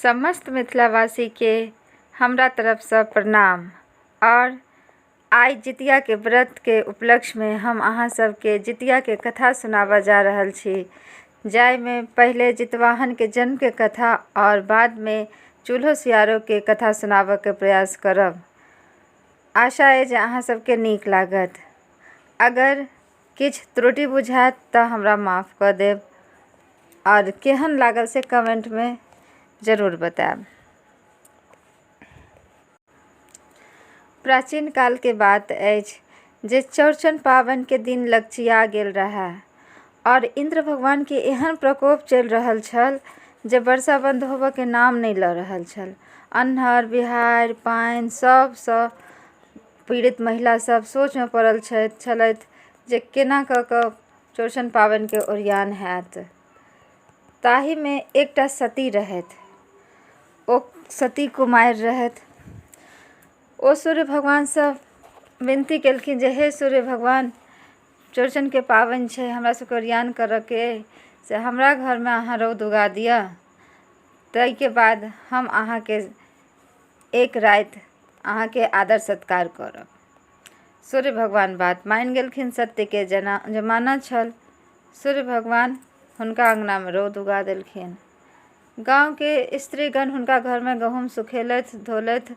समस्त मिथिलावासी के हमरा तरफ से प्रणाम। और आई जितिया के व्रत के उपलक्ष्य में हम अहाँ सबके जितिया के कथा सुनावा जा रहल छी, जाय में पहले जितवाहन के जन्म के कथा और बाद में चूल्हो सियारो के कथा सुनावा के प्रयास करब। आशा है जे अहाँ सबके नीक लागत। अगर किछ त्रुटि बुझात तो हमरा माफ़ कर देब और केहन लागल से कमेंट में जरूर बताएब। प्राचीन काल के बात अछि जे चौड़चन पावन के दिन लगचिया गेल रहै और इंद्र भगवान के एहन प्रकोप चल रहल छल जे वर्षा बंद होबऽ के नाम नहीं ल रहल छल। अन्हर बिहाड़ि पानि सबसँ पीड़ित महिला सब सोच में पड़ल छलथि जे केना कऽ कऽ चौड़चन पावन के ओरियान हैत। ताहि में एकटा सती रहथि, ओ सती कुमारि रहथि। ओ सूर्य भगवान से विनती केलखिन जे हे सूर्य भगवान, चौड़चन के पावन छै, हमरा सबके ओरियान करऽ के से हमरा घर में अहाँ रौद उगा दिअ, ताहि के बाद हम अहाँ के एक राति अहाँ के आदर सत्कार करब। सूर्य भगवान बात मान गेलखिन। सत्य के जमाना छल। सूर्य भगवान हुनका अंगना में रौद उगा देलखिन। गाँव के स्त्रीगण हुनका घर में गहूँम सुखेलथि, धोलथि,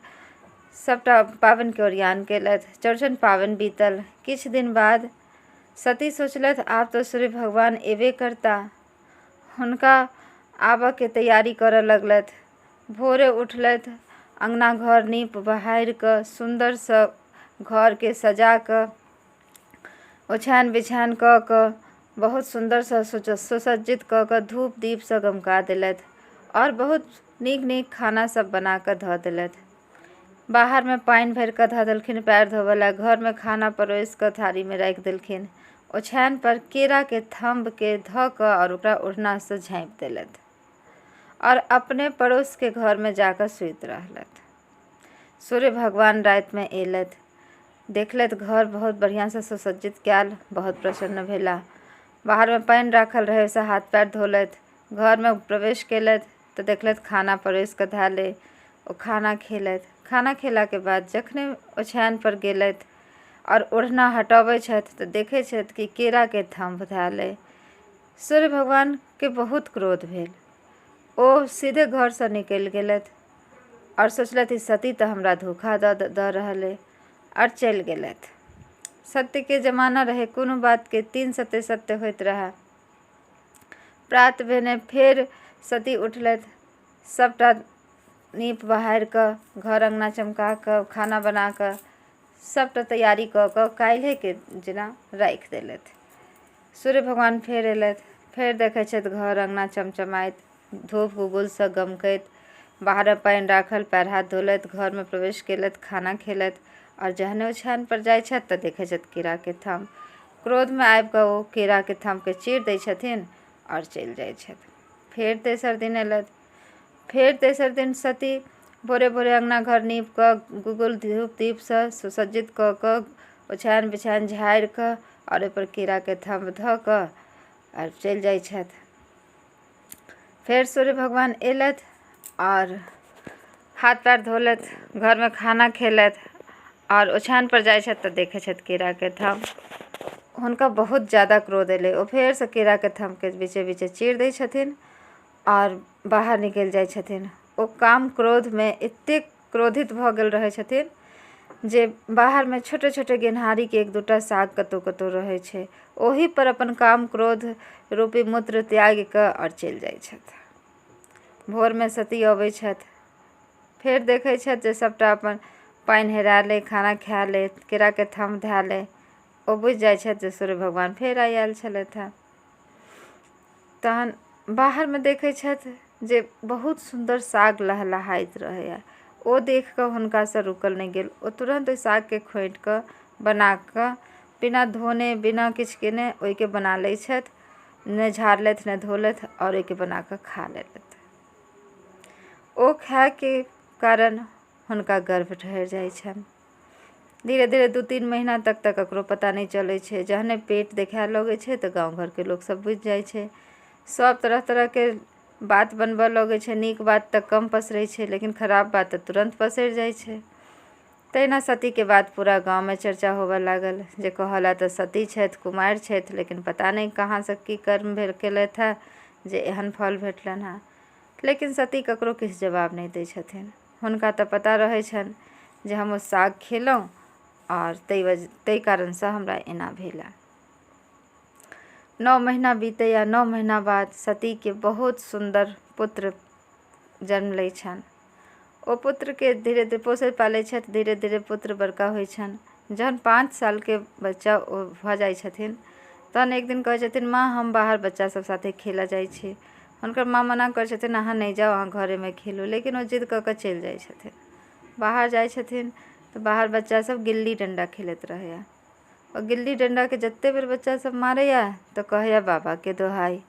सबटा पावन के ओरियान केलथि। चौड़चन पावन बीतल। किछु दिन बाद सती सोचलथि आब तो सूर्य भगवान एबे करता। हुनका आबऽ के तैयारी करऽ लगलथि। भोरे उठलथि, अंगना घर नीप बहारि कऽ सुंदर सँ घर के सजा कऽ ओछान बिछान कऽ कऽ बहुत सुंदर सँ सुसज्जित कऽ कऽ धूप दीप सँ गमका देलथि और बहुत नीक नीक खाना सब बना कऽ धऽ देलथि। बाहर में पानि भरि कऽ धऽ देलखिन पैर धोबऽ ला। घर में खाना परोसि कऽ थारी में राखि देलखिन। ओछान पर केरा के थम्ब के धऽ कऽ और ओकरा ओढ़ना से झाँपि देलथि और अपने पड़ोस के घर में जाकर सुति रहलथि। सूर्य भगवान राति में एलथि, देखलथि घर बहुत बढ़िया से सुसज्जित कैल, बहुत प्रसन्न भेला। बाहर में पानि राखल रहे से हाथ पैर धोलथि। घर में प्रवेश केलथि तो देखलथि खाना परोसि कऽ धैले। ओ खाना खेलथि। खाना खेला के बाद जखने ओछान पर गेलथि और ओढ़ना हटबै छथि तो देखै छथि कि केरा के थम्ब धैल अइ। सूर्य भगवान के बहुत क्रोध भेल। ओ सीधे घर से निकलि गेलथि और सोचलथि सती तो हमरा धोखा दऽ रहल अइ और चलि गेलथि। सत्य के जमाना रहे, कोनो बात के 3 सत्य सत्य होइत रहे। प्रात भेने फेर सती उठलथि, सबटा नीप बहारि कऽ घर अंगना चमका कऽ खाना बना कऽ सबटा तैयारी कऽ कऽ काल्हि के जेना राखि देलथि। सूर्य भगवान फेर एलथि, फेर देखै छथि घर अंगना चमचमाइत, धूप गुगुल सँ गमकैत। बाहर में पानि राखल, पैर हाथ धोलथि, घर में प्रवेश केलथि, खाना खेलथि और जहने ओछान पर जाइ छथि तऽ देखै छथि केरा के थम्ब। क्रोध में आबि कऽ ओ केरा के थम्ब के चीर दै छथिन और चलि जाइ छथि। फेर तेसर दिन एलथि। फेर तेसर दिन सती भोरे भोरे अंगना घर नीप कऽ गुगुल धूप दीप सँ सुसज्जित कऽ कऽ ओछान बिछान झाड़ि कऽ और ओहिपर केरा के थम्ब धऽ कऽ और चलि जाइ छथि। फेर सूर्य भगवान एलथि और हाथ पैर धोलथि, घर में खाना खेलथि और ओछान पर जाइ छथि तऽ देखै छथि केरा के थम्ब। हुनका बहुत ज़्यादा क्रोध एलै। ओ फेर से केरा के थम्ब के बीचे बीचे चीर दै छथिन और बाहर निकलि जाइ छथिन। ओ काम क्रोध में एतेक क्रोधित भऽ गेल रहै छथिन जे बाहर में छोटे छोटे गेनहारी के 1-2टा साग कतौ कतौ रहै छै, ओही पर अपन काम क्रोध रूपी मूत्र त्याग कऽ और चलि जाइ छथि। भोर में सती अबै छथि, फेर देखै छथि जे सबटा अपन पानि हेरायल अइ, खाना खायल अइ, केरा के थम्ब धैल अइ। ओ बुझि जाइ छथि जे सूर्य भगवान फेर आयल छलथि हेँ। तहन बाहर में देखै छथि जे बहुत सुंदर साग लहलहाइत रहैए। ओ देख कऽ हुनका से रुकल नहीं गेल। ओ तुरंत ओहि साग के खोंटि कऽ बना कऽ बिना धोने बिना किछु केने ओहि के बना लै छथि, ने झाड़लथि ने धोलथि और ओहि के बना कऽ खा लेलथि। ओ खाय के कारण हुनका गर्भ ठहरि जाइ छनि। धीरे धीरे 2-3 महीना तक तऽ ककरो पता नहीं चलै छै। जहने पेट देखाय लगै छै तऽ गाँव घर के लोग सब बुझि जाइ छै। सब तरह तरह के बात बनबऽ लगै छै, नीक बात तऽ कम पसरै छै लेकिन खराब बात तऽ तुरंत पसरि जाइ छै। तहिना सतीके बात पूरा गाँवमे चर्चा होबऽ लागल, जे कहला तऽ सती छथि, कुमारि छथि, लेकिन पता नहि कहाँसँ की कर्म भेल केलथि हँ जे एहन फल भेटलनि हँ। लेकिन सती ककरो किछु जवाब नहि दै छथिन। हुनका तऽ पता रहै छनि जे हम ओ साग खेलहुँ आओर ताहि कारणसँ हमरा एना भेल। 9 महीना बीते या 9 महीना बाद सतीके बहुत सुन्दर पुत्र जन्म लै छनि। ओ पुत्रके धीरे धीरे पोसैत पालै छथि, धीरे धीरे पुत्र बड़का होइ छनि। जहन 5 सालके बच्चा ओ भऽ जाइ छथिन तहन एक दिन कहै छथिन, माँ हम बाहर बच्चा सब साथे खेलऽ जाइ छी। हुनकर माँ मना करै छथिन, अहाँ नहि जाउ, अहाँ घरेमे खेलू। लेकिन ओ जिद कऽ कऽ चलि जाइ छथिन। बाहर जाइ छथिन तऽ बाहर बच्चा सब गिल्ली डंडा खेलैत रहैया। ओ गिल्ली डंडाके जतेक बेर बच्चा सब मारैया तऽ कहैया बाबाके दोहाइ।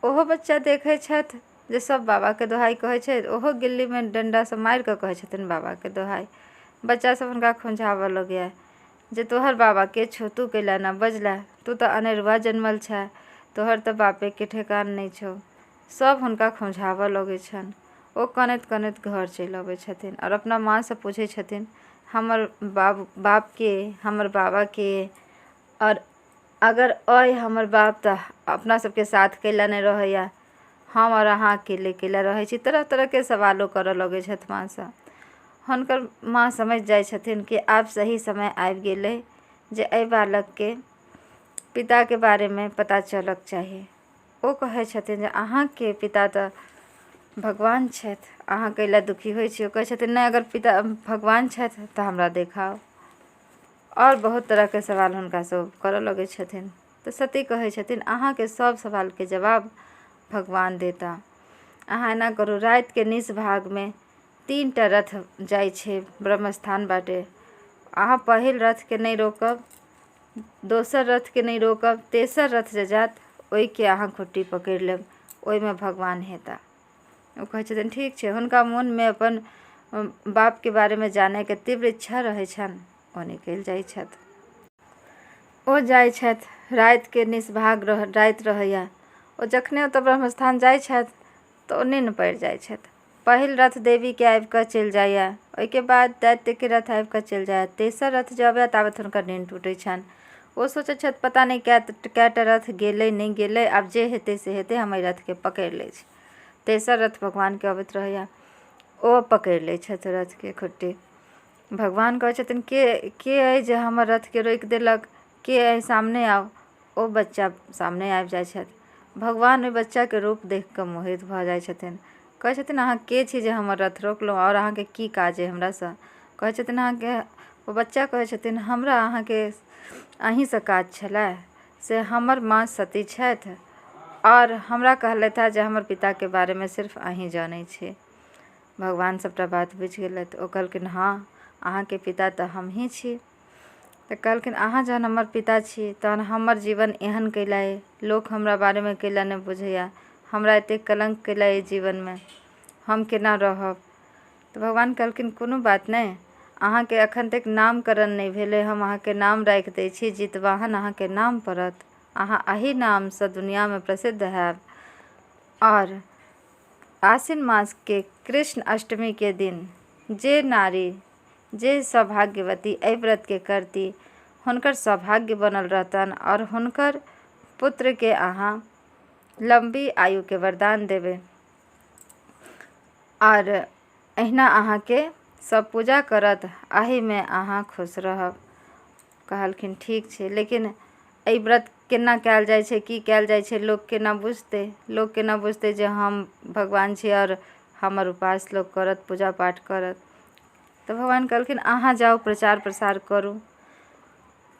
ओहो बच्चा देखै छथि जे सब बाबाके दोहाइ कहै छै, ओहो गिल्लीमे डंडासँ मारि कऽ कहै छथिन बाबाके दोहाइ। बच्चा सब हुनका खोंझाबऽ लगैया जे तोहर बाबा के छौ, तू कैला ना बजला, तू तऽ अनेरुआ जन्मल छै, तोहर तऽ बापेके ठेकान नहि छौ। सब हुनका खोंझाबऽ लगै छनि। ओ कनैत कनैत घर चलि अबै छथिन आओर अपना माँसँ पूछै छथिन, हमर बापके, हमर बाबाके, और अगर अइ हमर बाप तऽ अपना सबके साथ कैला नहि रहैया, हम और अहाँ अकेले कैला रहै छी। तरह तरहके सवालो करऽ लगै छथि माँसँ। हुनकर माँ समझि जाइ छथिन कि आब सही समय आबि गेलै जे एहि बालकके पिताके बारेमे पता चलक चाही। ओ कहै छथिन जे अहाँके पिता तऽ भगवान छथि, अहाँ कैला दुखी होइ छी। ओ कहै छथिन, नहि, अगर पिता भगवान छथि तऽ हमरा देखाउ। और बहुत तरहके सवाल हुनकासँ ओ करऽ लगै छथिन। तऽ सती कहै छथिन, अहाँके सब सवालके जवाब भगवान देता। अहाँ एना करू, रातिके निश भागमे 3 टा रथ जाइ छै ब्रह्मस्थान बाटे। अहाँ पहिल रथके नहि रोकब, दोसर रथके नहि रोकब, तेसर रथ जे जायत ओहिके अहाँ खुट्टी पकड़ि लेब, ओहिमे भगवान हेता। ओ कहै छथिन ठीक छै। हुनका मोनमे अपन बापके बारेमे जानैके तीव्र इच्छा रहै छनि। ओ निकलि जाइ छथि। ओ जाइ छथि, रातिके निशभाग राति रहैया। ओ जखने ओतऽ ब्रह्मस्थान जाइ छथि तऽ ओ नीन्न पड़ि जाइ छथि। पहिल रथ देवीके आबि कऽ चलि जाइया, ओहिके बाद दैत्यके रथ आबि कऽ चलि जाइया। तेसर रथ जब आयत ताबत हुनकर नींद टूटै छनि। ओ सोचै छथि पता नहि कएटा रथ गेलै नहि गेलै, आब जे हेतै से हेतै, हम एहि रथके पकड़ि लै छी। तेसर रथ भगवानके अबैत रहैया, ओ पकड़ि लै छथि रथके खुट्टी। भगवान कहै छथिन, के अइ जे हमर रथके रोकि देलक, के अइ, सामने आउ। ओ बच्चा सामने आबि जाइ छथि। भगवान ओहि बच्चाके रूप देख कऽ मोहित भऽ जाइ छथिन। कहै छथिन, अहाँ के छी जे हमर रथ रोकलहुँ, आओर अहाँके की काज अइ हमरासँ? कहै छथिन अहाँके, ओ बच्चा कहै छथिन, हमरा अहाँके अहीँसँ काज छलै। से हमर माँ सती छथि आओर हमरा कहलथि हेँ जे हमर पिताके बारेमे सिर्फ अहीँ जानै छी। भगवान सबटा बात बुझि गेलथि। ओ कहलखिन, हाँ, अहाँके पिता तऽ हमही छी। तऽ कहलखिन, अहाँ जहन हमर पिता छी तहन हमर जीवन एहन कैला अइ, लोक हमरा बारेमे कैला नहि बुझैया, हमरा एतेक कलंक कैला अइ जीवनमे, हम केना रहब? तऽ भगवान कहलखिन, कोनो बात नहि, अहाँके एखन तक नामकरण नहि भेलै, हम अहाँके नाम राखि दै छी, जितवाहन अहाँके नाम पड़त। अहाँ एही नामसँ दुनियामे प्रसिद्ध हैब। आओर आश्विन मासके कृष्ण अष्टमीके दिन जे नारी, जे सौभाग्यवती एहि व्रतके करती, हुनकर सौभाग्य बनल रहतनि आओर हुनकर पुत्रके अहाँ लम्बी आयुके वरदान देबै। आओर अहिना अहाँके सब पूजा करत, एहिमे अहाँ खुश रहब। कहलखिन ठीक छै, लेकिन एहि व्रत केना कयल जाइ छै, की कयल जाइ छै, लोक केना बुझतै? लोक केना बुझतै जे हम भगवान छी आओर हमर उपास लोक करत, पूजा पाठ करत? तऽ भगवान कहलखिन, अहाँ जाउ प्रचार प्रसार करू।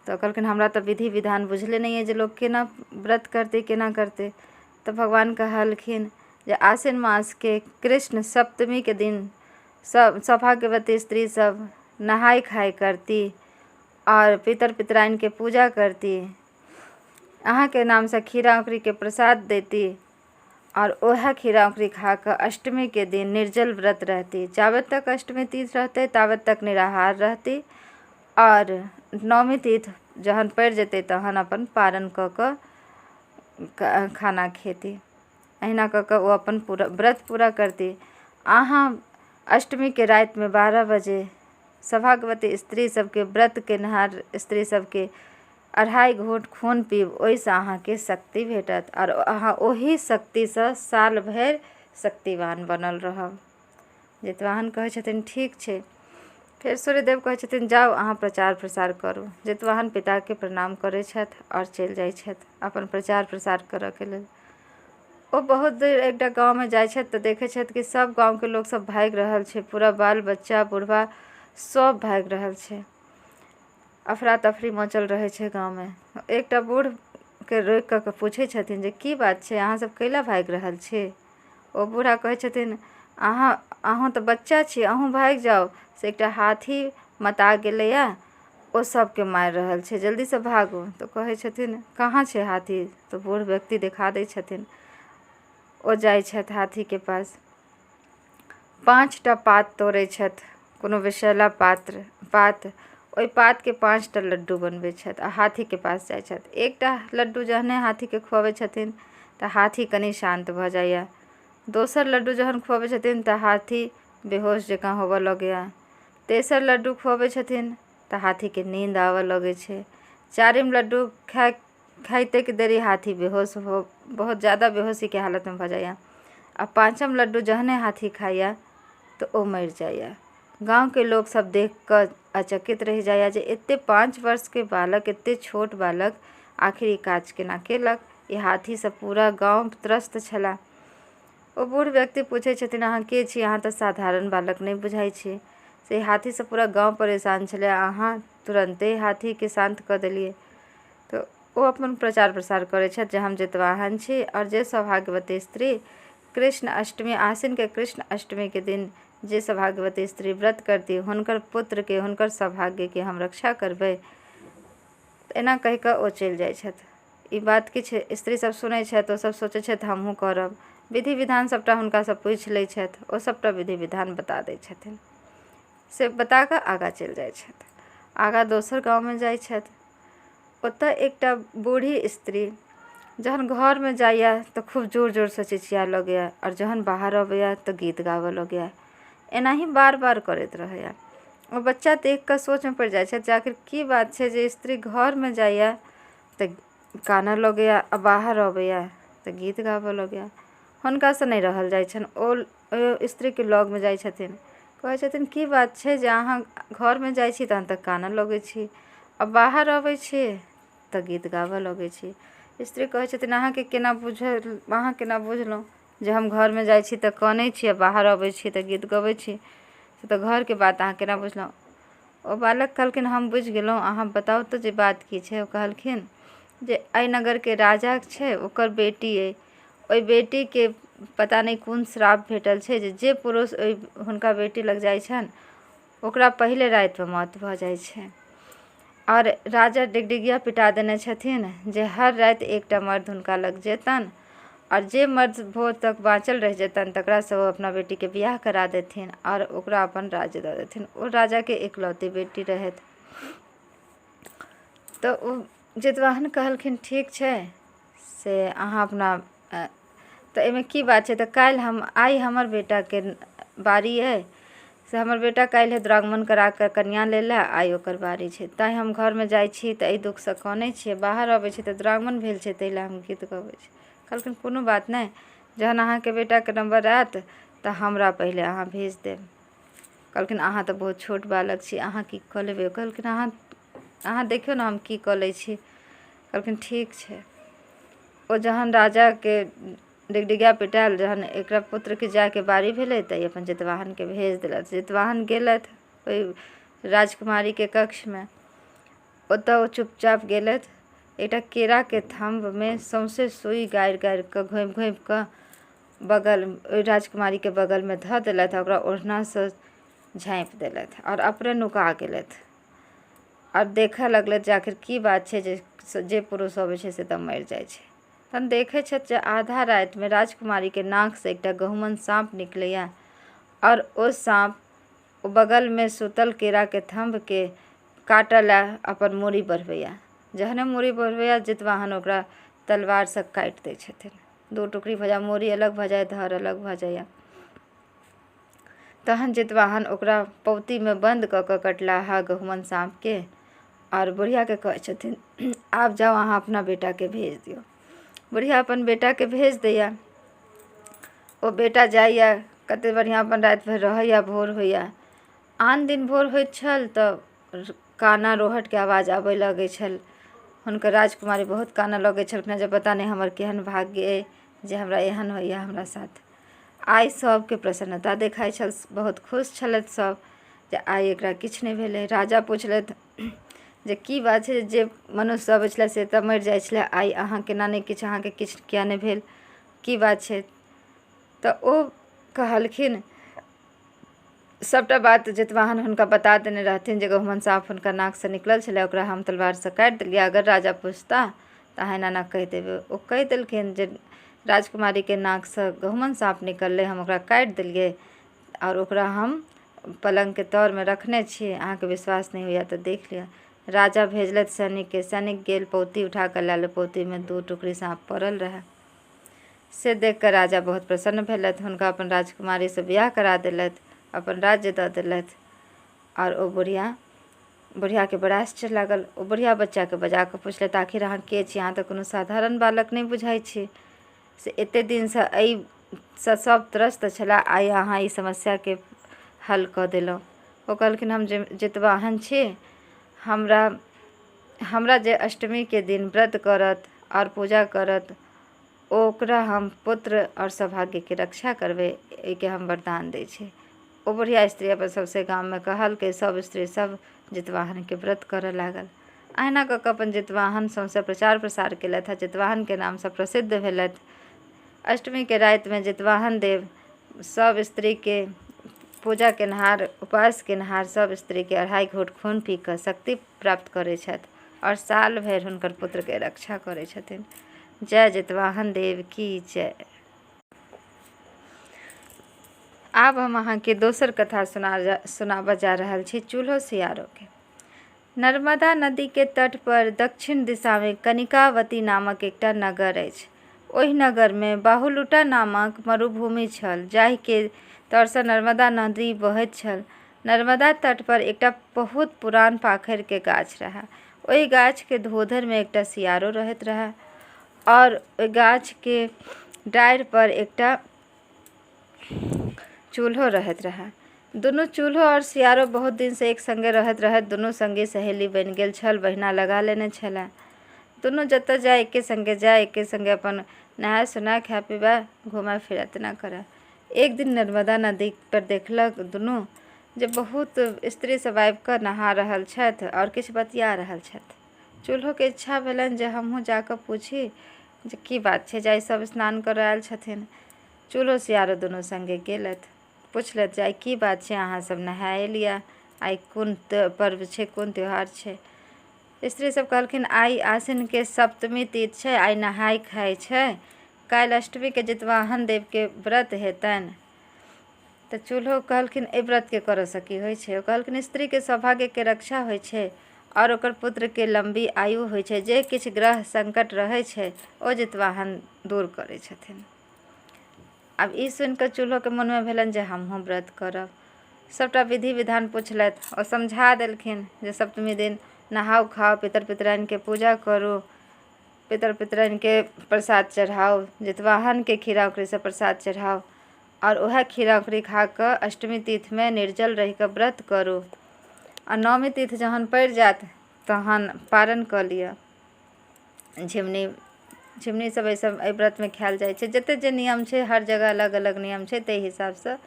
तऽ कहलखिन, हमरा तऽ विधि विधान बुझले नहीं है जे लोक केना व्रत करतै, केना करतै। तऽ भगवान कहलखिन जे आश्विन मासके कृष्ण सप्तमीके दिन सब सौभाग्यवती स्त्री सब नहाय खाय करती और पितर पितराइनके पूजा करती, अहाँके नामसँ खीरा औंकड़ीके प्रसाद देती और ओहे खीरा औंकड़ी खा कऽ अष्टमीके दिन निर्जल व्रत रहती। जाबत तक अष्टमी तिथि रहतै ताबत तक निराहार रहती और नवमी तिथि जहन पड़ि जेतै तहन अपन पारण कऽ कऽ खाना खेती। अहिना कऽ कऽ ओ अपन पूरा व्रत पूरा करती। अहाँ अष्टमी के रात में 12 बजे सौभाग्यवती स्त्री सबके व्रत केनहार स्त्री सबके 2.5 घूँट खून पीब, ओहिसँ अहाँके शक्ति भेटत और अहाँ ओही शक्तिसँ साल भरि शक्तिवान बनल रहब। जितवाहन कहै छथिन ठीक छै। फिर सूर्यदेव कहै छथिन जाउ अहाँ प्रचार प्रसार करू। जितवाहन पिताके प्रणाम करै छथि और चलि जाइ छथि अपन प्रचार प्रसार करऽके लेल। ओ बहुत देर एकटा गाँवमे जाइ छथि तऽ देखै छथि कि सब गाँवके लोग सब भागि रहल छै, पूरा बाल बच्चा बूढ़बा सब भागि रहल छै, अफरा तफरी मचल रहै छै गाँवमे। एकटा बूढ़के रोकि कऽ पूछै छथिन जे की बात छै, अहाँ सब कैला भागि रहल छी। ओ बूढ़ा कहै छथिन अहाँ तऽ बच्चा छी, अहूँ भागि जाउ, से एकटा हाथी मता गेलैए, ओ सबके मारि रहल छै, जल्दीसँ भागू। तऽ कहै छथिन कहाँ छै हाथी। तऽ बूढ़ व्यक्ति देखा दै छथिन। ओ जाइ छथि हाथीके पास, 5टा पात तोड़ै छथि, कोनो विषैला पात, ओहि पातके 5टा लड्डू बनबै छथि आ हाथीके पास जाइ छथि। एकटा लड्डू जहने हाथीके खुअबै छथिन तऽ हाथी कनि शान्त भऽ जाइए। दोसर लड्डू जहन खुअबै छथिन तऽ हाथी बेहोश जकाँ होबऽ लगैए। तेसर लड्डू खुअबै छथिन तऽ हाथीके नींद आबऽ लगै छै। 4म लड्डू खाइते के देरी हाथी बहुत ज़्यादा बेहोशीके हालतमे भऽ जाइए। आ 5म लड्डू जहने हाथी खाइए तऽ ओ मरि जाइए। गाँवके लोग सब देख कऽ अचकित रहि जाइए जे एते 5 वर्षके बालक, एते छोट बालक आखिर ई काज केना केलक। ई हाथीसँ पूरा गाँव त्रस्त छलए। ओ बूढ़ व्यक्ति पूछै छथिन अहाँ के छी, अहाँ तऽ साधारण बालक नहि बुझाइ छी, से हाथीसँ पूरा गाँव परेशान छलै, अहाँ तुरन्ते हाथीके शान्त कऽ देलियै। तऽ ओ अपन प्रचार प्रसार करै छथि जे हम जितवाहन छी और जे सौभाग्यवती स्त्री कृष्ण अष्टमी, आसिनके कृष्ण अष्टमीके दिन जे सौभाग्यवती स्त्री व्रत करती, हुनकर पुत्रके, हुनकर सौभाग्यके हम रक्षा करबै। एना कहि कऽ ओ चलि जाइ छथि। ई बात किछु स्त्री सब सुनै छथि, ओ सब सोचै छथि हमहूँ करब। विधि विधान सबटा हुनकासँ पूछि लै छथि, ओ सबटा विधि विधान बता दै छथिन। से बता कऽ आगाँ चलि जाइ छथि। आगाँ दोसर गाँवमे जाइ छथि। ओतऽ एकटा बूढ़ी स्त्री जहन घरमे जाइए तऽ खूब जोर जोरसँ चिचिया लगैए और जहन बाहर अबैए तऽ गीत गाबऽ लगैए। एनाही बार बार करैत रहैए। ओ बच्चा देख कऽ सोचमे पड़ि जाइ छथि जे आखिर की बात छै जे स्त्री घरमे जाइए तऽ कानऽ लगैए आ बाहर अबैए तऽ गीत गाबऽ लगैए। हुनकासँ नहि रहल जाइ छनि। ओ स्त्रीके लगमे जाइ छथिन, कहै छथिन की बात छै जे अहाँ घरमे जाइ छी तहन तऽ कानऽ लगै छी आ बाहर अबै छी तऽ गीत गाबऽ लगै छी। स्त्री कहै छथिन अहाँ केना बुझलहुँ जे हम घरमे जाइ छी तऽ कानै छी आ बाहर अबै छी तऽ गीत गबै छी, से तऽ घरके बात अहाँ केना बुझलहुँ। ओ बालक कहलखिन हम बुझि गेलहुँ, अहाँ बताउ तऽ जे बात की छै। ओ कहलखिन जे एहि नगरके राजा छै, ओकर बेटी अइ, ओहि बेटीके पता नहि कोन श्राप भेटल छै जे पुरुष हुनका बेटी लग जाइ छनि ओकरा पहिले रातिमे मौत भऽ जाइ छै। और राजा डिगडिगिया पिटा देने छथिन जे हर राति एकटा मर्द हुनका लग जेतनि और जे मर्द भोर तक बाँचल रहि जेतनि तकरासँ ओ अपना बेटीके बियाह करा देथिन और ओकरा अपन राज्य दऽ देथिन। ओ राजाके एकलौती बेटी रहथि। तऽ ओ जितवाहन कहलखिन ठीक छै से अहाँ अपना तऽ एहिमे की बात छै, तऽ आइ हमर बेटाके बारी अइ, से हमर बेटा काल्हि दुरागमन करा कऽ कन्या लेलए, आइ ओकर बारी छै, ताहि हम घरमे जाइ छी तऽ एहि दुखसँ कानै छियै, बाहर अबै छी तऽ दुरागमन भेल छै ताहि लए हम गीत गबै छी। कहलखिन कोनो बात नहि, जहन अहाँके बेटाके नम्बर आयत तऽ हमरा पहिले अहाँ भेज देब। कहलखिन अहाँ तऽ बहुत छोट बालक छी, अहाँ की कऽ लेबै। कहलखिन अहाँ देखियौ ने हम की कऽ लै छी। कहलखिन ठीक छै। ओ जहन राजाके डिगडिगिया पिटायल, जहन एकरा पुत्रके जायके बारी भेलै तऽ ई अपन जितवाहनके भेज देलथि। जितवाहन गेलथि ओहि राजकुमारीके कक्षमे। ओतऽ ओ चुपचाप गेलथि, एकटा केराके थम्भमे सौंसे सुई गाड़ि गाड़ि कऽ घोंपि घोंपि कऽ ओहि राजकुमारीके बगलमे धऽ देलथि आ ओकरा ओढ़नासँ झाँपि देलथि और अपने नुका गेलथि और देखऽ लगलथि जे आखिर की बात छै जे पुरुष अबै छै से तऽ मरि जाइ छै। तहन देखै छथि जे आधा रातिमे राजकुमारीके नाकसँ एकटा गहुमन साँप निकलैए और ओ साँप बगलमे सुतल केराके थम्भके काटऽ लए अपन मूड़ी बढ़बैए। जहने मूड़ी बढ़बैए जितवाहन ओकरा तलवारसँ काटि दै छथिन। दू टुकड़ी भऽ जाए, मोरी अलग भऽ जाए, धर अलग भऽ जाए। तहन जितवाहन ओकरा पौतीमे बंद कऽ कऽ कटलाहा गहुमन साँपके और बुढ़ियाके कहै छथिन आब जाओ अहाँ अपना बेटाके भेज दियौ। बुढ़िया अपन बेटाके भेज दैया। ओ बेटा जाइया, कतेक बढ़िआँ अपन राति भरि रहैया, भोर होइया। आन दिन भोर होइत छल तऽ काना रोहटके आवाज आबय लगै छल। हुनकर राजकुमारी बहुत कानऽ लगै छलखिन जे पता नहीं हमर केहन भाग्य अइ जे हमरा एहन होइया हमरा साथ। आइ सबके प्रसन्नता देखाइ छल, बहुत खुश छलथि सब जे आइ एकरा किछु नहि भेलै। राजा पुछलथि जे की बात छै, जे मनुष्य सब छलै से तऽ मरि जाइ छलै, आइ अहाँ केना नहि किछु, अहाँके किछु किया नहि भेल, की बात छै? तऽ ओ कहलखिन सबटा बात जितवाहन हुनका बता देने रहथिन जे गहुमन साँप हुनका नाकसँ निकलल छलै, ओकरा हम तलवारसँ काटि देलियै। अगर राजा पूछता तऽ अहाँ एना कहि देबै। ओ कहि देलखिन जे राजकुमारीके नाकसँ गहुमन साँप निकललै, हम ओकरा काटि देलियै और ओकरा हम पलङ्गके तऽरमे रखने छी, अहाँके विश्वास नहीं होइए तऽ देख लिअ। राजा भेजलथि सैनिकके, सैनिक गेल, पौती उठा कऽ लायल, पौतीमे 2 टुकड़ी साँप पड़ल रहै। से देख कऽ राजा बहुत प्रसन्न भेलथि, हुनका अपन राजकुमारीसँ बियाह करा देलथि, अपन राज्य दऽ देलथि। और ओ बुढ़ियाके बड़ा आश्चर्य लागल। ओ बुढ़िया बच्चाके बजा कऽ पुछलथि आखिर अहाँ के छी? अहाँ तऽ कोनो साधारण बालक नहि बुझाइ छी, से एतेक दिनसँ एहिसँ सब त्रस्त छलए, आइ अहाँ ई समस्याके हल कऽ देलहुँ। ओ कहलखिन हम जितवाहन छी, हमरा जे अष्टमीके दिन व्रत करत और पूजा करत ओकरा हम पुत्र और सौभाग्यके रक्षा करबै, एहिके हम वरदान दै छी। ओ बुढ़िया स्त्री अपन सबसे गाममे कहलकै, सब स्त्री सब जितवाहनके व्रत करऽ लागल। अहिना कऽ कऽ अपन जितवाहन सौंसे प्रचार प्रसार केलथि, जितवाहनके नामसँ प्रसिद्ध भेलथि। अष्टमीके रातिमे जितवाहन देव सब स्त्रीके पूजा केनहार, उपास केनहार सब स्त्रीके 2.5 घूँट खून पी कऽ शक्ति प्राप्त करै छथि और साल भरि हुनकर पुत्रके रक्षा करै छथिन। जय जितवाहन देव की जय। आब हम अहाँके दोसर कथा सुनाबऽ जा रहल छी, चूल्हो सियारोके। नर्मदा नदीके तट पर दक्षिण दिशामे कनिकावती नामक एकटा नगर अछि। ओहि नगरमे बाहुलुटा नामक मरुभूमि छल, जाहिके तरसँ नर्मदा नदी बहैत छल। नर्मदा तट पर एकटा बहुत पुरान पाखरिके गाछ रहै। ओहि गाछके धोधरमे एकटा सियारो रहैत रहै और ओहि गाछके डारि पर एकटा चूल्हो रहैत रहै। दुनू चूल्हो और सियारो बहुत दिनसँ एक संगे रहैत दुनू संगी सहेली बनि गेल छल, बहिना लगा लेने छलै। दुनू जतऽ जाए एके संगे अपन नहाय सोनाय, खाय पीबय, घुमय फिरय तेना करय। एक दिन नर्मदा नदी पर देखलक दुनू जे बहुत स्त्री सब आबि कऽ नहा रहल छथि और किछु बतिया रहल छथि। चूल्होके इच्छा भेलनि जे हमहूँ जाकऽ पूछी जे की बात छै, जे सब स्नान करऽ आयल छथिन। चूल्हो सियारो दुनू संगे गेलथि, पुछलथि जे आइ की बात छै, अहाँ सब नहाय एलियै, आइ कोन पर्व छै, कोन त्यौहार छै? स्त्री सब कहलखिन आइ आसिनके सप्तमी तिथि छै, आइ नहाय खाय छै, काल्हि अष्टमीके जितवाहन देवके व्रत हेतनि। तऽ चूल्हो कहलखिन एहि व्रतके करऽसँ की होइ छै? ओ कहलखिन स्त्रीके सौभाग्यके रक्षा होइ छै और ओकर पुत्रके लम्बी आयु होइ छै, जे किछु ग्रह संकट रहै छै ओ जितवाहन दूर करै छथिन। आब ई सुनि कऽ चूल्होके मोनमे भेलनि जे हमहूँ व्रत करब। सबटा विधि विधान पुछलथि, ओ समझा देलखिन जे सप्तमी दिन नहाउ खाउ, पितर पितराइनके पूजा करू, पितर पितराइनके प्रसाद चढ़ाउ, जितवाहनके खीरा उखड़ीसँ प्रसाद चढ़ाउ और वएह खीरा उखड़ी खा कऽ अष्टमी तिथिमे निर्जल रहि कऽ व्रत करू आ नवमी तिथि जहन पड़ि जायत तहन पारण कऽ लिअ। झिमनी सब एहि व्रतमे खायल जाइ छै। जते जे नियम छै, हर जगह अलग अलग नियम छै, ताहि हिसाबसँ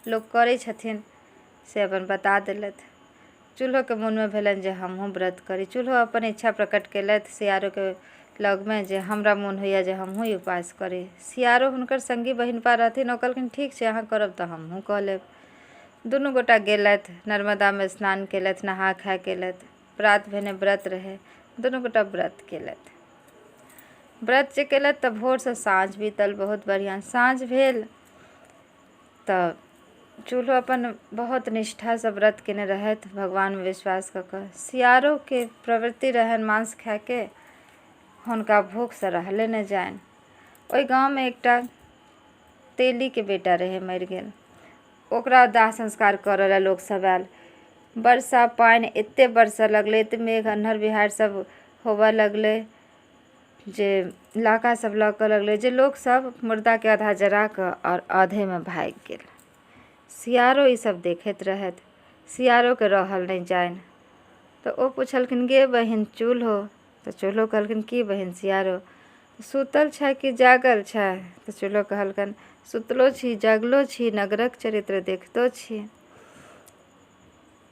लोक करै छथिन, से अपन बता देलथि। चूल्होके मोनमे भेलनि जे हमहूँ व्रत करी। चूल्हो अपन इच्छा प्रकट केलथि सियारोके लगमे जे हमरा मोन होइए जे हमहूँ ई उपास करी। सियारो हुनकर संगी बहिनपा रहथिन, ओ कहलखिन ठीक छै, अहाँ करब तऽ हमहूँ कऽ लेब। दुनू गोटा गेलथि, नर्मदामे स्नान केलथि, नहा खाय केलथि। प्रात भेने व्रत रहै, दुनू गोटा व्रत केलथि। व्रत जे केलथि तऽ भोरसँ साँझ बीतल, बहुत बढ़िआँ। साँझ भेल तऽ चूल्हो अपन बहुत निष्ठासँ व्रत केने रहथि, भगवानमे विश्वास कऽ कऽ। सियारोके प्रवृत्ति रहनि मांस खायके, हुनका भूखसँ रहले नहि जानि। ओहि गाँव में एकटा तेली के बेटा रहे, मरि गेल। ओकरा दाह संस्कार करऽ ला लोग सब आयल। वर्षा पानि एते बरसऽ लगलै, एते मेघ अन्हर बिहाड़ि सब होबऽ लगलै जे लाका सब लहकऽ लगलै, जे लोग सब मुर्दा के आधा जरा कऽ और आधे में भागि गेल। सियारो ई सब देखैत रहैत। सियारो के रहल नहीं जानि, तऽ ओ पुछलखिन, गे बहिन चूल्हो। तऽ चूल्हो कहलखिन, की बहिन सियारो, सुतल छै कि जागल छै? तऽ चूल्हो कहलखिन, सुतलो छी, जागलो छी, नगरक चरित्र देखतो छी।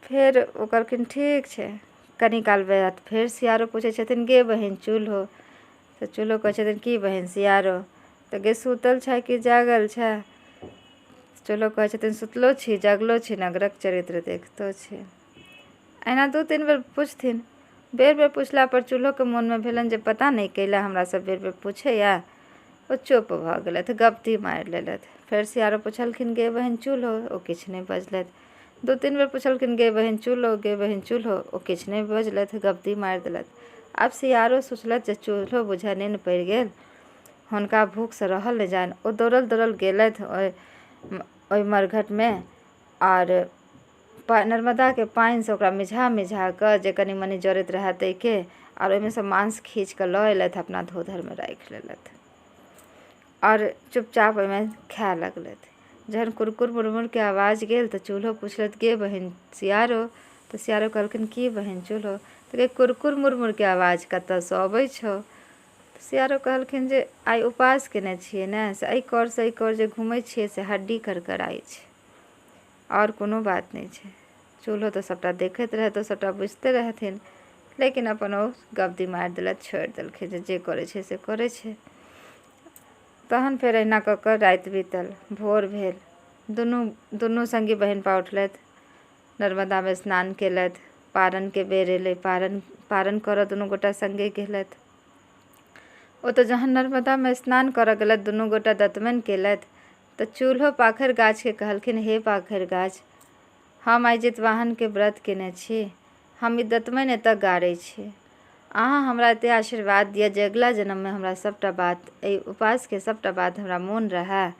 फेर ओ कहलखिन, ठीक छै। कनी काल बाद फेर सियारो पूछै छथिन, गे बहिन चूल्हो। तऽ चूल्हो कहै छथिन, की बहिन सियारो, तऽ गे सुतल छै कि जागल छै? चूल्हो कहै छथिन, सुतलो छी, जागलो छी, नगरक चरित्र देखतो छी। एना 2-3 बेर पूछथिन। बेर बेर पूछला पर चूल्हो के मोन में भेलनि जे पता नहीं कैला हमरा सब बेर बेर पूछैया। ओ चुप भऽ गेलथि, गप्ती मारि लेलथि। फेर सियारो पुछलखिन, गे बहिन चूल्हो, ओ किछु नहीं बजलथि। 2-3 बेर पुछलखिन, गे बहिन चूल्हो, गे बहिन चूल्हो, ओ किछु नहीं बजलथि, गप्ती मारि देलथि। आब सियारो सोचलथि जे चूल्हो बुझाइ नींद पड़ि गेल, हुनका भूख से रहल नहीं जानि। ओ दौड़ल दौड़ल गेलथि ओहि मरघट में और नर्मदा के पानि से ओकरा मिझा मिझा कऽ जे कनी मनी जरैत रहै ताहिके, और ओहिमे से मांस खींच कऽ लऽ अयलथि, अपना धोधर में राखि लेलथि और चुपचाप ओहिमे खाए लगलथि। जहन कुरकुर मुरमुर के आवाज गेल तऽ चूल्हो पुछलथि, गे बहिन सियारो। तऽ सियारो कहलखिन, की बहिन चूल्हो, तऽ गे कुरकुर मुरमुर के आवाज कतऽसँ अबै छौ? तऽ सियारो कहलखिन जे आइ उपास केने छियै ने, से एहि कर से एहि कर जे घूमै छियै से हड्डी करकराइ छै, और कोनो बात नहीं छै। चूल्हो तऽ सबटा देखैत रहैत, ओ सबटा बुझिते रहथिन, लेकिन अपन ओ गप्ती मारि देलथि, छोड़ि देलखिन जे करै छै से करै छै। तहन फेर अहिना कऽ कऽ राति बीतल, भोर भेल। दुनू संगी बहिनपा उठलथि, नर्मदा में स्नान केलथि। पारन के बेर एलै, पारन करऽ दुनू गोटा संगे गेलथि। ओतऽ जहन नर्मदा में स्नान करऽ गेलथि, दुनू गोटा दतमनि केलथि, तऽ चूल्हो पाखरि गाछ के कहलखिन, हे पाखरि गाछ, हम आइ जितवाहन के व्रत केने छी, हम ई दतमनि एतऽ गारै छी। अहाँ हमरा एते आशीर्वाद दिअ जे अगिला जन्म में हमरा सबटा बात, एहि उपास के सबटा बात हमरा मोन रहै,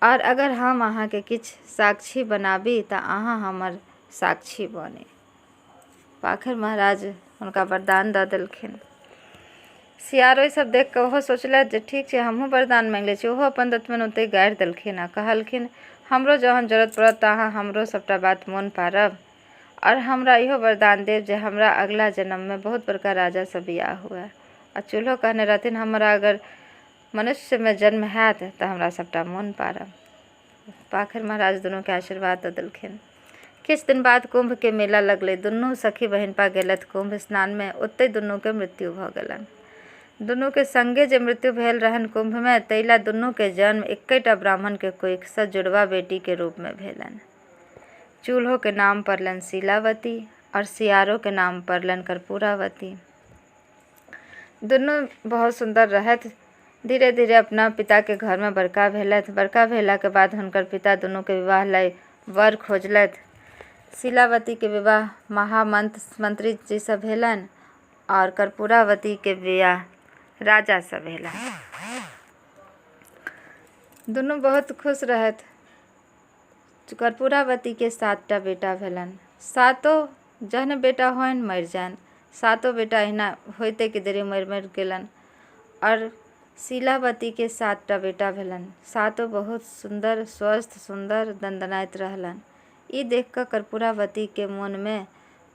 और अगर हम अहाँ के किछु साक्षी बनाबी तऽ अहाँ हमर साक्षी बनी। पाखरि महाराज हुनका वरदान दऽ देलखिन। सियारो ई सब देख कऽ ओहो सोचलथि जे ठीक छै, हमहूँ वरदान मांगि लै छी। ओहो अपन दतमनि ओतै गाड़ि देलखिन आ कहलखिन, हमरो जहन जरूरत पड़त तऽ अहाँ हमरो सबटा बात मोन पारब, और हमरा इहो वरदान देब जे हमरा अगला जन्म में बहुत बड़का राजा से बियाह हुए। आ चूल्हो कहने रहथिन, हमरा अगर मनुष्य में जन्म हैत तऽ हमरा सबटा मोन पारब। पाखरि महाराज दुनू के आशीर्वाद दऽ देलखिन। किछु दिन बाद कुंभ के मेला लगलै। दुनू सखी बहिनपा गेलथि कुंभ स्नान में, ओतै दुनू के मृत्यु भऽ गेलनि। दुनू के संगे जे मृत्यु भेल रहनि कुंभ में, तैला दुनू के जन्म एकेटा ब्राह्मण के कोख से जुड़वा बेटी के रूप में भेलनि। चूल्हो के नाम पड़लनि शीलावती और सियारो के नाम पड़लनि कर्पूरावती। दुनू बहुत सुंदर रहथि। धीरे धीरे अपना पिता के घर में बड़का भेलथि। बड़का भेला के बाद हुनकर पिता दुनू के विवाह लाई वर खोजलथि। शीलावती के विवाह महामंत्री जी से भेलनि और कर्पूरावती के विवाह राजा से भेलनि। दुनू बहुत खुश रहथि। कर्पूरावती के 7टा बेटा भेलनि। 7 जहन बेटा होनि मरि जानि। 7 बेटा अहिना होइते कि देरी मरि गेलनि। और शीलावती के 7टा बेटा भेलनि। 7 बहुत सुंदर, स्वस्थ, सुंदर, दनदनाइत रहलनि। ई देख कऽ कर्पूरावती के मोन में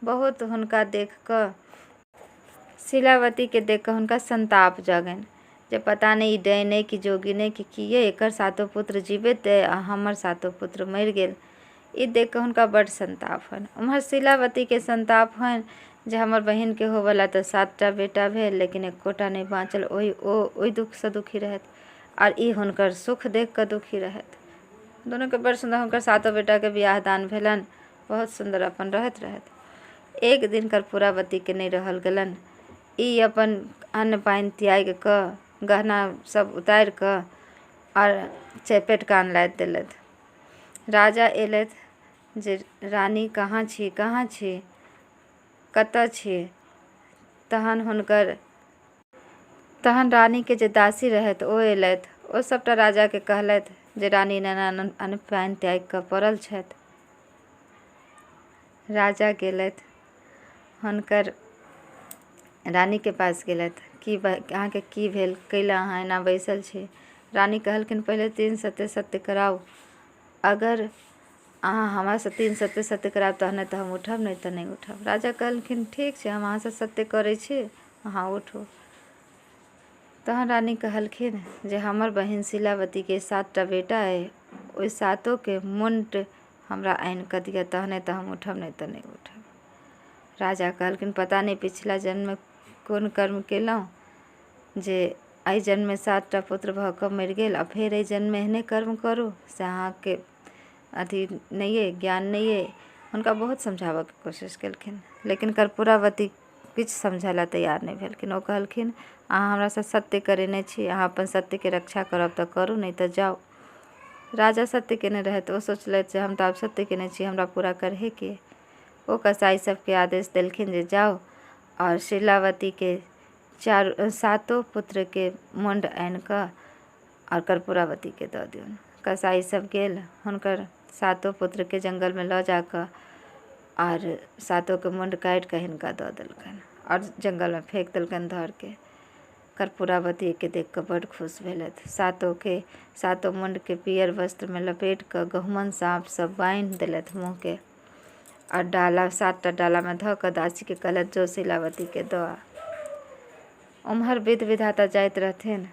बहुत, हुनका देख कऽ, शीलावती के देख कऽ हुनका संताप जगनि जे पता नहीं ई डाइन अइ कि जोगिन अइ कि किए, एकर 7 पुत्र जीवित अइ आ हमर 7 पुत्र मरि गेल। ई देख कऽ हुनका बड्ड संताप होनि। उम्हर शीलावती के संताप होनि जे हमर बहिन के होवला तऽ 7टा बेटा भेल, लेकिन एकोटा नहीं बाँचल। ओहि दुख से दुखी रहथि, और ई हुनकर सुख देख कऽ दुखी रहथि। दुनू के बड़ सुंदर हुनकर 7 बेटा के बियाह दान भेलनि। बहुत सुंदर अपन रहैत रहथि। एक दिन कर्पूरावती के नहीं रहल गेलनि। ई अपन अन्न पानि त्याग कऽ, गहना सब उतारि कऽ और चपेट कान लादि देलथि। राजा एलथि जे रानी कहाँ छी, कहाँ छी, कतऽ छी? तहन हुनकर तहन रानी के जे दासी रहथि ओ अयलथि। ओ सबटा राजा के कहलथि जे रानी अन्न पानि त्याग कऽ पड़ल छथि। राजा गेलथि, हुनकर रानी के पास गेलथि, की अहाँके की भेल, कैला अहाँ एना बैसल छी? रानी कहलखिन पहिले 3 सत्य कराउ, अगर अहाँ हमरासँ 3 सत्य कराब तहने तऽ हम उठब, नहीं तऽ नहीं उठब। राजा कहलखिन ठीक छै, हम अहाँसँ सत्य करै छी, अहाँ उठू। तहन रानी कहलखिन जे हमर बहिन शिलावती के 7टा बेटा अइ, ओहि 7 के मुंड हमरा आनि कऽ दिअ, तहने तऽ हम उठब, नहीं तऽ नहीं उठब। राजा कहलखिन पता नहीं पिछला जन्म में कोन कर्म केलहुँ जे एहि जन्म में 7टा पुत्र भऽ कऽ मरि गेल, आ फेर एहि जन्म में एहने कर्म करू से अहाँके अथी नहीं अइ, ज्ञान नहीं अइ। हुनका बहुत समझाबऽके कोशिश केलखिन, लेकिन कर्पूरावती किछु समझै लए तैयार नहीं भेलखिन। ओ कहलखिन अहाँ हमरासँ सत्य करेने छी, अहाँ अपन सत्यके रक्षा करब तऽ करू, नहीं तऽ जाउ। राजा सत्य केने रहथि, ओ सोचलथि जे हम तऽ आब सत्य केने छी, हमरा पूरा करहेके। ओ कसाई सबके आदेश देलखिन जे जाउ और शिलावती के 7 पुत्र के मुंड आनि कऽ और कर्पूरावती के दऽ दियौन। कसाई सब गेल, हुनकर 7 पुत्र के जंगल में लऽ जाकऽ और 7 के मुंड काटि कऽ हिनका दऽ देलकनि और जंगल में फेंक देलकनि धर के। कर्पूरावती के देख कऽ बड़ खुश भेलथि। 7 मुंड के पियर वस्त्र में लपेट कऽ गहुमन साँप सब बान्हि देलथि मुँह के, और डाला 7टा डाला में धऽ कऽ दासी के कहलथि जो शिलावती के दऽ आ। उम्हर विधि विधाता जाइत रहथिन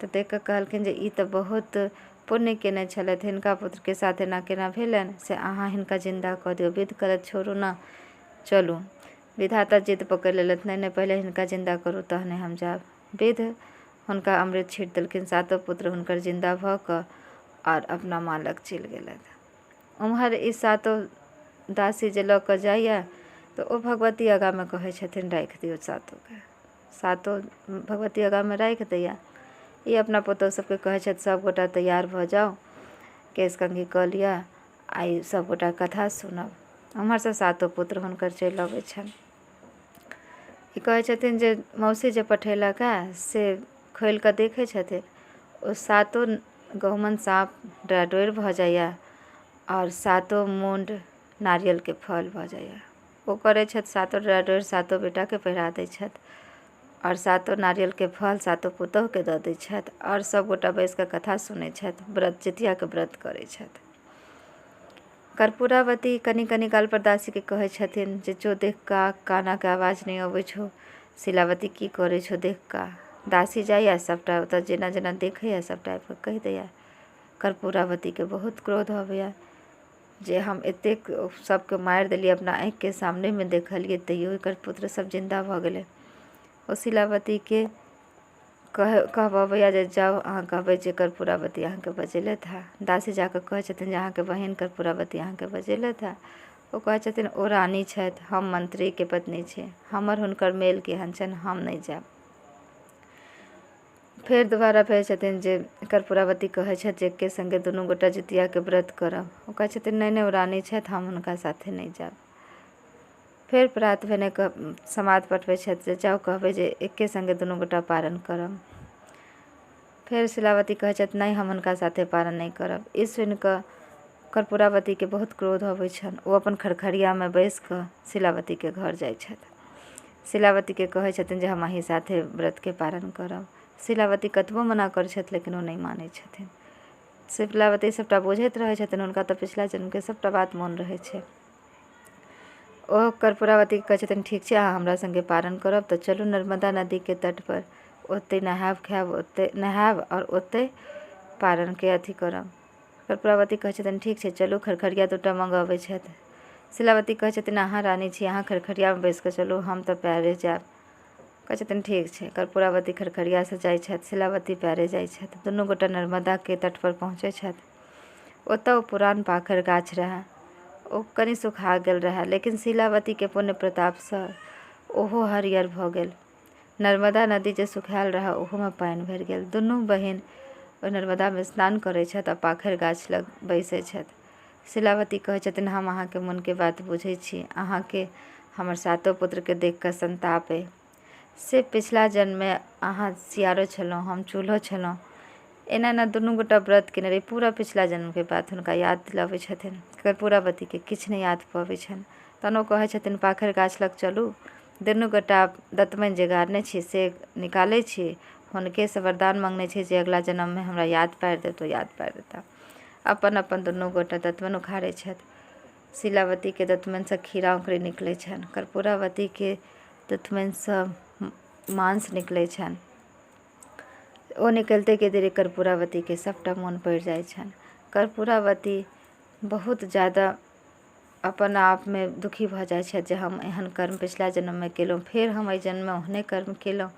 तऽ देख कऽ कहलखिन जे ई तऽ बहुत पुण्य केने छलथि, हिनका पुत्र के साथ एना केना भेलनि से अहाँ हिनका जिंदा कऽ दियौ। विधि कहलथि छोड़ू ना, चलू। विधाता जिद पकड़ि लेलथि, नहीं पहिले हिनका जिंदा करू तहने हम जायब। विधि हुनका अमृत छीट देलखिन, 7 पुत्र हुनकर जिंदा भऽ कऽ और अपना माँ लग चलि गेलथि। उम्हर ई 7 दासी जे लऽ कऽ जाइए तऽ ओ भगवती आगा में कहै छथिन राखि दियौ 7 के। 7 भगवती आगा में राखि दैया। ई अपना पुतहु सबके कहै छथि सब गोटा तैयार भऽ जाउ, केश कंघी कऽ लिअ, आइ सब गोटा कथा सुनब। उम्हरसँ 7 पुत्र हुनकर चलि अबै छनि। ई कहै छथिन जे मौसी जे पठेलक है से खोलि कऽ देखै छथिन, ओ 7 गहुमन साँप डराडोरि भऽ जाइए और 7 मुंड नारियल के फल भऽ जाइए। ओ करै छथि 7 डराडोरि 7 बेटा के पहिरा दै छथि और 7 नारियल के फल 7 पुतहु के दऽ दै छथि और सब गोटा बैस कऽ कथा सुनै छथि, व्रत जितिया के व्रत करै छथि। कर्पूरावती कनी कनी काल पर दासी के कहै छथिन जे जो देख का, काना के आवाज नहीं अबै छौ, शिलावती की करै छौ देख का। दासी जाइए सबटा ओतऽ जेना जेना देखैए सबटा आबि कऽ कहि दैए। कर्पूरावती के बहुत क्रोध अबैए जे हम एतेक सबके मारि देलियै, अपना आँखि के सामने में देखलियै, तैयो एकर पुत्र सब जिंदा भऽ गेलै। ओ शिलावती के कहबैया जे जाउ अहाँ कहबै जे कर्पूरावती अहाँके बजेलथि है। दासी जाकऽ कहै छथिन जे अहाँके बहिन कर्पूरावती अहाँके बजेलथि है। ओ कहै छथिन ओ रानी छथि, हम मंत्री के पत्नी छी, हमर हुनकर मेल केहन छनि, हम नहीं जायब। फेर दोबारा कहै छथिन जे कर्पूरावती कहै छथि जे एके संगे दुनू गोटा जितिया के व्रत करब। ओ कहै छथिन नहीं ओ रानी छथि, हम हुनका साथे नहीं जायब। फेर प्रात भेने समाद पठबै छथि जे जाउ कहबै जे एके संगे दुनू गोटा पारण करब। फेर शिलावती कहै छथि नहीं हम हुनका साथे पारण नहीं करब। ई सुनि कऽ कर्पूरावती के बहुत क्रोध अबै छनि। ओ अपन खरखरिया में बैस कऽ शिलावती के घर जाइ छथि। शिलावती के कहै छथिन जे हम अहीं साथे व्रत के पारण करब। शिलावती कतबो मना करै छथि लेकिन ओ नहीं मानै छथिन। शिलावती सबटा बुझैत रहै छथिन, हुनका तऽ पिछला जन्म के सबटा बात मोन रहै छै। ओ कर्पूरावती कहै छथिन ठीक छै अहाँ हमरा संगे पारण करब तऽ चलू नर्मदा नदी के तट पर, ओतै नहायब खायब, ओतै नहायब और ओतै पारण के अथी करब। कर्पूरावती कहै छथिन ठीक छै चलू। खरखरिया 2टा मंगबै छथि। शिलावती कहै छथिन अहाँ रानी छी, अहाँ खरखरिया में बैस कऽ चलू, हम तऽ पैरे जायब। कहै छथिन ठीक छै। कर्पूरावती खरखरिया से जाइ छथि, शिलावती पैरे जाइ छथि। दुनू गोटा नर्मदा के तट पर पहुँचै छथि। ओतऽ ओ पुरान पाखरि गाछ रहै, ओ कनि सुखा गेल रहै, लेकिन शिलावती के पुण्य प्रताप सँ ओहो हरियर भऽ गेल। नर्मदा नदी जे सुखायल रहै ओहो में पानि भरि गेल। दुनू बहिन ओहि नर्मदा में स्नान करै छथि आ पाखरि गाछ लग बैसै छथि। शिलावती कहै छथिन हम अहाँके मन के बात बुझै छी, अहाँके हमर 7 पुत्र के देख कऽ संताप अइ, से पिछला जन्म में अहाँ सियारो छलहुँ, हम चूल्हो छलहुँ। एना एना दुनू गोटा व्रत केने रही। पूरा पिछला जन्मके बात हुनका याद दिलाबै छथिन। कर्पूरावतीके किछु नहि याद पबै छनि। तहन ओ कहै छथिन पाखरि गाछ लग चलू, दुनू गोटा दतमनि जे गाड़ने छी से निकालै छी, हुनकेसँ वरदान मङ्गने छी जे अगिला जन्ममे हमरा याद पारि देब तऽ याद पारि देता। अपन अपन दुनू गोटा दतमनि उखाड़ै छथि। शिलावतीके दतमनिसँ खीरा औंकड़ी निकलै छनि, कर्पूरावतीके दतमनिसँ मांस निकलै छनि। ओ निकलते देरी कर्पूरावतीके सबटा मोन पड़ि जाइ छनि। कर्पूरावती बहुत ज़्यादा अपन आपमे दुखी भऽ जाइ छथि जे हम एहन कर्म पिछला जन्ममे केलहुँ, फेर हम एहि जन्ममे ओहने कर्म केलहुँ।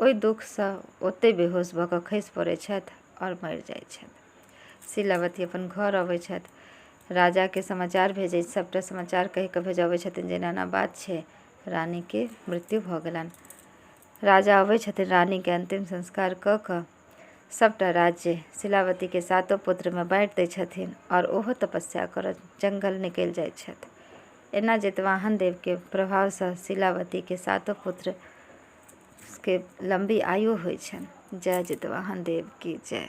ओहि दुखसँ ओतहि बेहोश भऽ कऽ खसि पड़ै छथि आओर मरि जाइ छथि। शिलावती अपन घर अबै छथि, राजाके समाचार भेजै, सबटा समाचार कहि कऽ भेजबै छथिन जे एना एना बात छै, रानीके मृत्यु भऽ गेलनि। राजा अबै छथिन, रानीके अंतिम संस्कार कऽ कऽ सबटा राज्य शिलावतीके 7 पुत्रमे बाँटि दै छथिन आओर ओहो तपस्या करऽ जंगल निकलि जाइ छथि। एना जितवाहन देवके प्रभावसँ शिलावतीके 7 पुत्रके लंबी आयु होइ छनि। जय जितवाहन देव की जय।